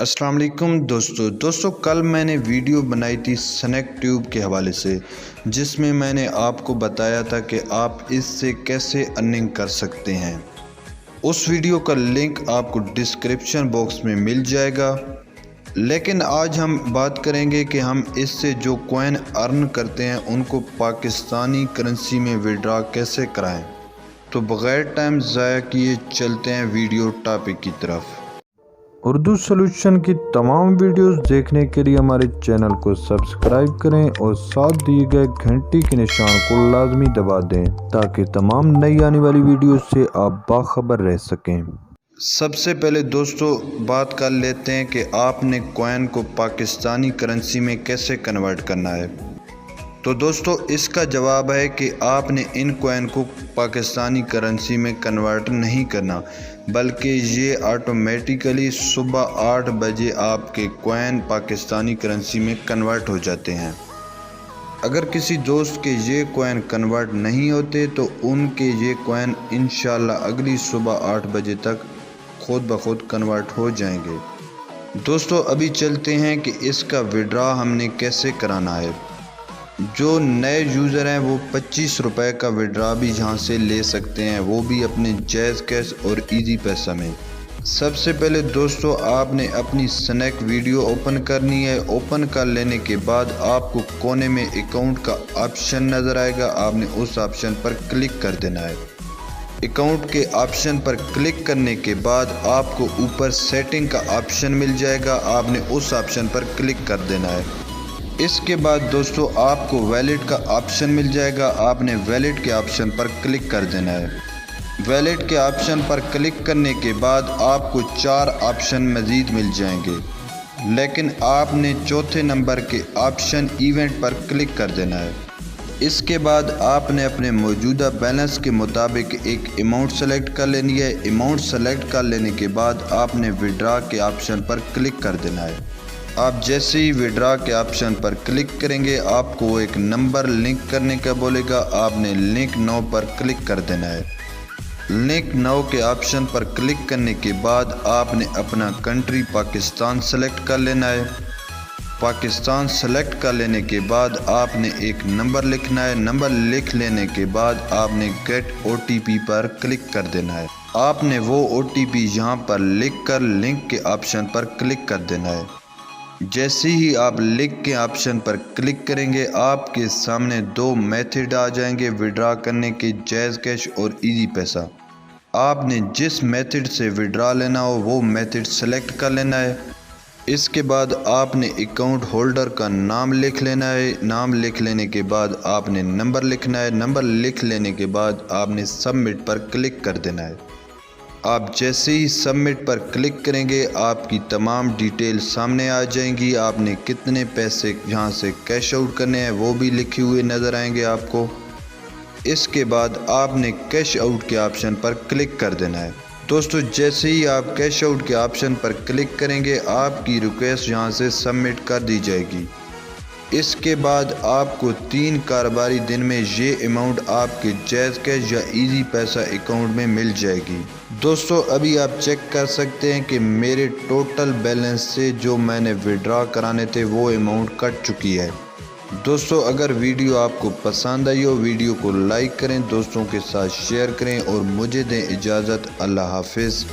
अस्सलाम वालेकुम दोस्तों कल मैंने वीडियो बनाई थी स्नैक ट्यूब के हवाले से, जिसमें मैंने आपको बताया था कि आप इससे कैसे अर्निंग कर सकते हैं। उस वीडियो का लिंक आपको डिस्क्रिप्शन बॉक्स में मिल जाएगा। लेकिन आज हम बात करेंगे कि हम इससे जो कॉइन अर्न करते हैं उनको पाकिस्तानी करेंसी में विड्रॉ कैसे कराएं। तो बग़ैर टाइम ज़ाया किए चलते हैं वीडियो टॉपिक की तरफ। उर्दू सॉल्यूशन की तमाम वीडियोस देखने के लिए हमारे चैनल को सब्सक्राइब करें और साथ दिए गए घंटी के निशान को लाजमी दबा दें ताकि तमाम नई आने वाली वीडियोस से आप बाखबर रह सकें। सबसे पहले दोस्तों बात कर लेते हैं कि आपने कॉइन को पाकिस्तानी करेंसी में कैसे कन्वर्ट करना है। तो दोस्तों इसका जवाब है कि आपने इन कॉइन को पाकिस्तानी करेंसी में कन्वर्ट नहीं करना, बल्कि ये ऑटोमेटिकली सुबह 8 बजे आपके कॉइन पाकिस्तानी करेंसी में कन्वर्ट हो जाते हैं। अगर किसी दोस्त के ये कॉइन कन्वर्ट नहीं होते तो उनके ये कॉइन इंशाल्लाह अगली सुबह 8 बजे तक खुद ब खुद कन्वर्ट हो जाएंगे। दोस्तों अभी चलते हैं कि इसका विड्रॉ हमने कैसे कराना है। जो नए यूज़र हैं वो 25 रुपए का विड्रॉ भी यहाँ से ले सकते हैं, वो भी अपने जैज़ कैश और इजी पैसा में। सबसे पहले दोस्तों आपने अपनी स्नैक वीडियो ओपन करनी है। ओपन कर लेने के बाद आपको कोने में अकाउंट का ऑप्शन नज़र आएगा, आपने उस ऑप्शन पर क्लिक कर देना है। अकाउंट के ऑप्शन पर क्लिक करने के बाद आपको ऊपर सेटिंग का ऑप्शन मिल जाएगा, आपने उस ऑप्शन पर क्लिक कर देना है। इसके बाद दोस्तों आपको वैलेट का ऑप्शन मिल जाएगा, आपने वैलेट के ऑप्शन पर क्लिक कर देना है। वैलेट के ऑप्शन पर क्लिक करने के बाद आपको 4 ऑप्शन मज़ीद मिल जाएंगे, लेकिन आपने चौथे नंबर के ऑप्शन इवेंट पर क्लिक कर देना है। इसके बाद आपने अपने मौजूदा बैलेंस के मुताबिक एक अमाउंट सेलेक्ट कर लेनी है। अमाउंट सेलेक्ट कर लेने के बाद आपने विड्रॉ के ऑप्शन पर क्लिक कर देना है। आप जैसे ही विड्रॉ के ऑप्शन पर क्लिक करेंगे आपको एक नंबर लिंक करने का बोलेगा, आपने लिंक नाउ पर क्लिक कर देना है। लिंक नाउ के ऑप्शन पर क्लिक करने के बाद आपने अपना कंट्री पाकिस्तान सेलेक्ट कर लेना है। पाकिस्तान सेलेक्ट कर लेने के बाद आपने एक नंबर लिखना है। नंबर लिख लेने के बाद आपने गेट OTP पर क्लिक कर देना है। आपने वो OTP यहाँ पर लिख कर लिंक के ऑप्शन पर क्लिक कर देना है। जैसे ही आप लिंक के ऑप्शन पर क्लिक करेंगे आपके सामने 2 मेथड आ जाएंगे विड्रॉ करने के, जैज़ कैश और इजी पैसा। आपने जिस मेथड से विड्रॉ लेना हो वो मेथड सेलेक्ट कर लेना है। इसके बाद आपने अकाउंट होल्डर का नाम लिख लेना है। नाम लिख लेने के बाद आपने नंबर लिखना है। नंबर लिख लेने के बाद आपने सबमिट पर क्लिक कर देना है। आप जैसे ही सबमिट पर क्लिक करेंगे आपकी तमाम डिटेल सामने आ जाएंगी। आपने कितने पैसे यहाँ से कैश आउट करने हैं वो भी लिखे हुए नज़र आएंगे आपको। इसके बाद आपने कैश आउट के ऑप्शन पर क्लिक कर देना है। दोस्तों जैसे ही आप कैश आउट के ऑप्शन पर क्लिक करेंगे आपकी रिक्वेस्ट यहाँ से सबमिट कर दी जाएगी। इसके बाद आपको 3 कारोबारी दिन में ये अमाउंट आपके जैज़ कैश या इजी पैसा अकाउंट में मिल जाएगी। दोस्तों अभी आप चेक कर सकते हैं कि मेरे टोटल बैलेंस से जो मैंने विड्रॉ कराने थे वो अमाउंट कट चुकी है। दोस्तों अगर वीडियो आपको पसंद आई हो वीडियो को लाइक करें, दोस्तों के साथ शेयर करें और मुझे दें इजाज़त। अल्लाह हाफिज़।